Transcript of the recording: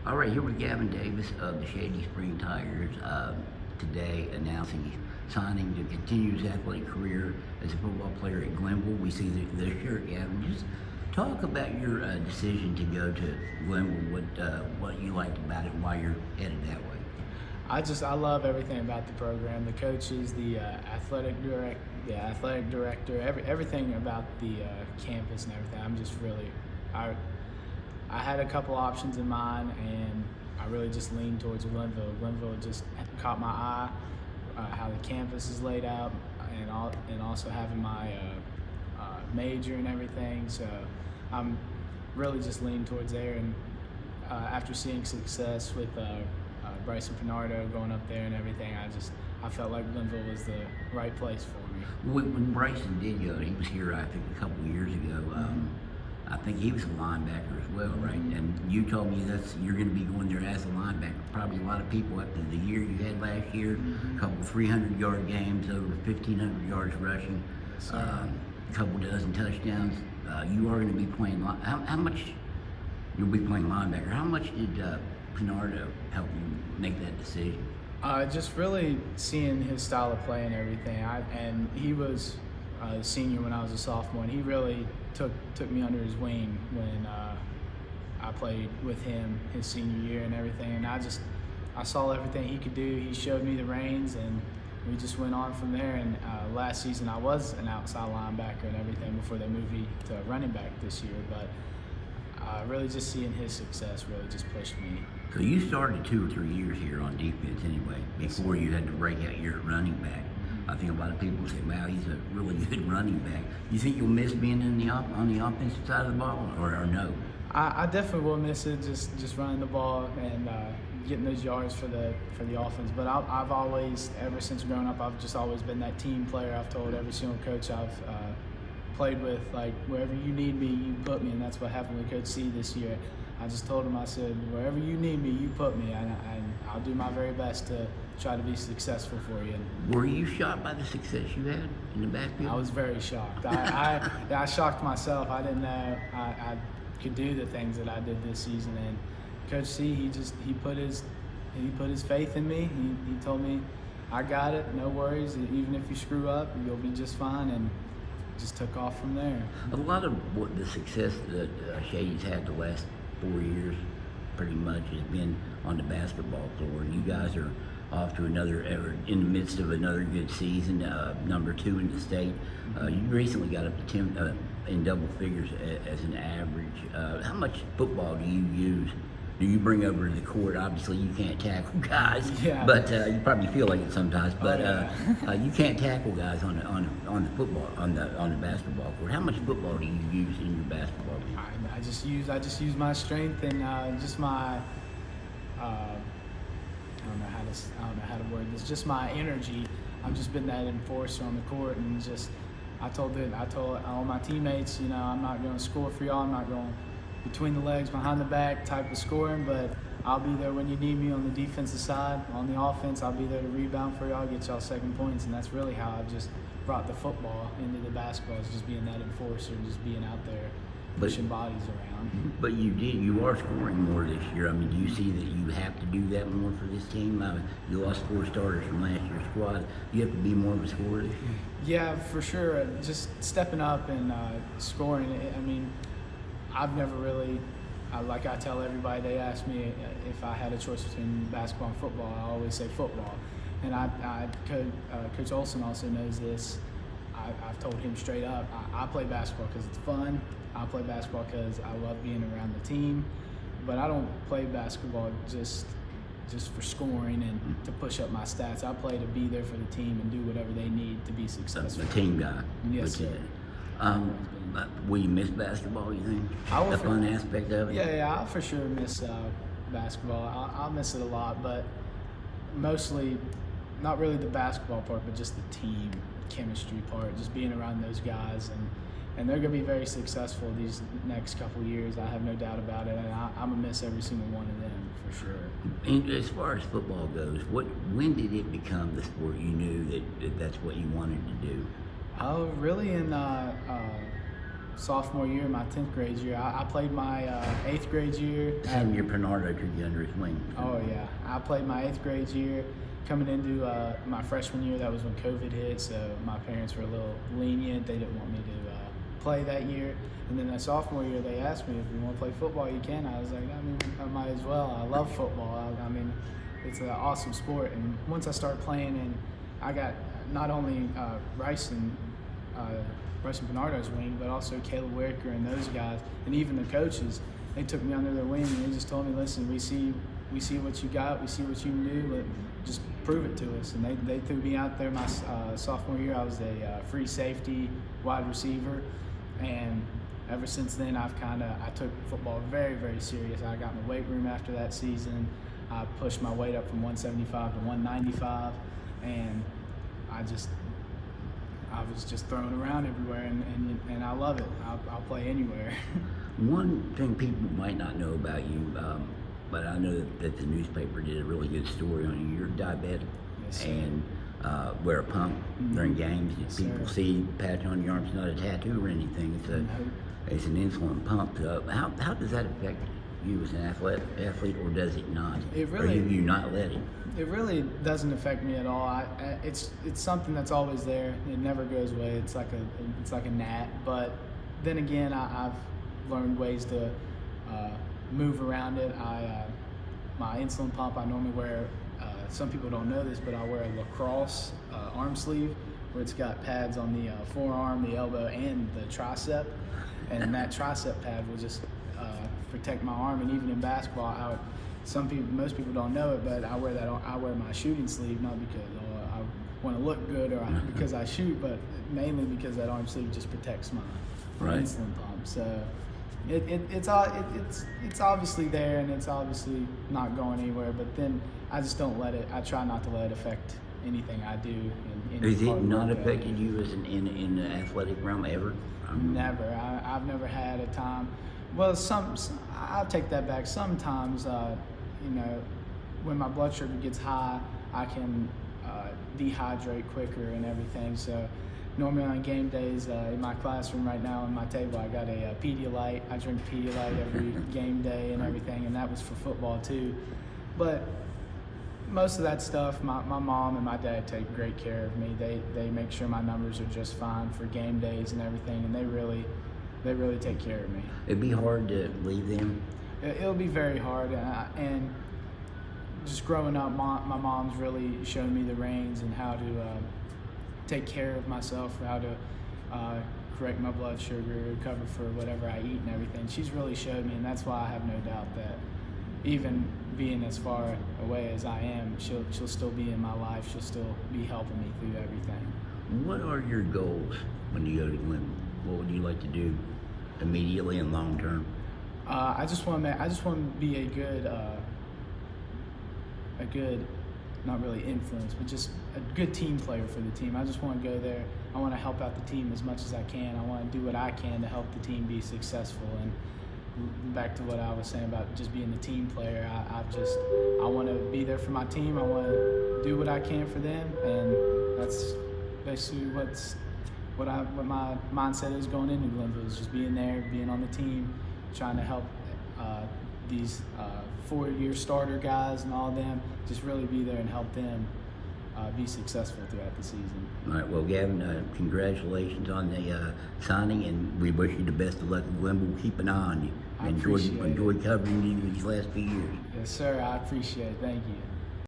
All right, here with Gavin Davis of the Shady Spring Tigers. Today announcing he's signing to continue his athletic career as a football player at Glenville. We see the shirt, Gavin. Just talk about your decision to go to Glenville. What you liked about it, and why you're headed that way. I love everything about the program. The coaches, the athletic director, everything about the campus and everything. I'm just really I had a couple options in mind, and I really just leaned towards Glenville. Glenville just caught my eye, how the campus is laid out, and also having my major and everything. So I'm really just leaning towards there. And after seeing success with Bryson Pinardo going up there and everything, I felt like Glenville was the right place for me. When Bryson did go, he was here, I think, a couple of years ago. I think he was a linebacker as well, right? And you told me you're going to be going there as a linebacker. Probably a lot of people after the year you had last year, a couple 300-yard games, over 1,500 yards rushing, a couple dozen touchdowns. You are going to be playing. How much you'll be playing linebacker? How much did Pinardo help you make that decision? Just really seeing his style of play and everything. And he was a senior when I was a sophomore, and he really took me under his wing when I played with him his senior year and everything. And I saw everything he could do. He showed me the reins, and we just went on from there. And last season I was an outside linebacker and everything before they moved me to running back this year. But really just seeing his success really just pushed me. So you started 2 or 3 years here on defense anyway, before you had to break out your running back. I think a lot of people say, wow, he's a really good running back. You think you'll miss being on the offensive side of the ball, or no? I definitely will miss it, just running the ball and getting those yards for the offense. But I've always, ever since growing up, I've just always been that team player. I've told every single coach I've played with, like, wherever you need me, you put me, and that's what happened with Coach C this year. I just told him, I said, wherever you need me, you put me, and I'll do my very best to try to be successful for you. Were you shocked by the success you had in the backfield? I was very shocked. I shocked myself. I didn't know I could do the things that I did this season. And Coach C, he put his faith in me. He told me, I got it, no worries. Even if you screw up, you'll be just fine. And just took off from there. A lot of what the success that Shady's had the last 4 years pretty much has been on the basketball floor. You guys are off to in the midst of another good season, number 2 in the state. You recently got up to 10 in double figures as an average. How much football do you bring over to the court? Obviously, you can't tackle guys, but you probably feel like it sometimes. But you can't tackle guys on the football on the basketball court. How much football do you use in your basketball game? I just use my strength and just my I don't know how to word this. Just my energy. I've just been that enforcer on the court, and I told all my teammates, I'm not going to score for y'all. I'm not going between the legs, behind the back type of scoring, but I'll be there when you need me on the defensive side. On the offense, I'll be there to rebound for y'all, get y'all second points, and that's really how I've just brought the football into the basketball, is just being that enforcer and just being out there pushing bodies around. But you are scoring more this year. I mean, do you see that you have to do that more for this team? You lost 4 starters from last year's squad. You have to be more of a scorer this year? Yeah, for sure. Just stepping up and scoring. I mean, I've never really, like I tell everybody, they ask me if I had a choice between basketball and football, I always say football. And Coach Olson also knows this. I've told him straight up, I play basketball because it's fun. I play basketball because I love being around the team. But I don't play basketball just for scoring and to push up my stats. I play to be there for the team and do whatever they need to be successful. A team guy. Yes, sir. Will you miss basketball, you think? The fun aspect of it? Yeah, I'll for sure miss basketball. I'll miss it a lot, but mostly not really the basketball part, but just the team chemistry part, just being around those guys. And they're going to be very successful these next couple years. I have no doubt about it. And I'm going to miss every single one of them for sure. And as far as football goes, when did it become the sport you knew that that's what you wanted to do? Oh, really in sophomore year, my 10th grade year. I played my 8th grade year. Same year Bernardo took you under his wing. Oh yeah, I played my 8th grade year. Coming into my freshman year, that was when COVID hit, so my parents were a little lenient. They didn't want me to play that year. And then that sophomore year, they asked me if you want to play football, you can. I was like, I mean, I might as well. I love football. I mean, it's an awesome sport. And once I started playing, and I got not only Bryce and Bernardo's wing, but also Caleb Wicker and those guys, and even the coaches. They took me under their wing and they just told me, listen, we see what you got, we see what you can do, just prove it to us. And they threw me out there my sophomore year. I was a free safety, wide receiver, and ever since then I took football very, very serious. I got in the weight room after that season. I pushed my weight up from 175 to 195, and I was just thrown around everywhere, and I love it. I'll play anywhere. One thing people might not know about you, but I know that the newspaper did a really good story on you. You're diabetic. Yes, sir. And wear a pump during games. Yes, people sir. see patch on your arm. It's not a tattoo or anything. It's an insulin pump. How does that affect you as an athlete, or does it not? It really- or you not let it? It really doesn't affect me at all. It's something that's always there. It never goes away. It's like a gnat. But then again, I've learned ways to move around it. My insulin pump, I normally wear. Some people don't know this, but I wear a lacrosse arm sleeve where it's got pads on the forearm, the elbow, and the tricep. And that tricep pad will just protect my arm. And even in basketball, most people don't know it, but I wear my shooting sleeve not because I want to look good or because I shoot, but mainly because that arm sleeve just protects my insulin pump. So it's obviously there, and it's obviously not going anywhere. But then I just don't let it. I try not to let it affect anything I do. Has it not affected you as in the athletic realm ever? Never. I've never had a time. Well, I'll take that back. Sometimes, when my blood sugar gets high, I can dehydrate quicker and everything. So normally on game days, in my classroom right now on my table, I got a Pedialyte. I drink Pedialyte every game day and everything, and that was for football too. But most of that stuff, my mom and my dad take great care of me. They make sure my numbers are just fine for game days and everything, and they really take care of me. It'd be hard to leave them. It'll be very hard, and just growing up, my mom's really shown me the reins and how to take care of myself, how to correct my blood sugar, cover for whatever I eat and everything. She's really showed me, and that's why I have no doubt that even being as far away as I am, she'll still be in my life. She'll still be helping me through everything. What are your goals when you go to Glenville? What would you like to do immediately and long term? I just want to be a good, not really influence, but just a good team player for the team. I just want to go there. I want to help out the team as much as I can. I want to do what I can to help the team be successful. And back to what I was saying about just being the team player, I want to be there for my team. I want to do what I can for them, and that's basically what my mindset is going into Glenville, is just being there, being on the team, trying to help these 4-year starter guys and all of them, just really be there and help them be successful throughout the season. All right, well, Gavin, congratulations on the signing, and we wish you the best of luck in Glenville. We'll keep an eye on you. I appreciate it. Enjoyed covering you these last few years. Yes, sir. I appreciate it. Thank you.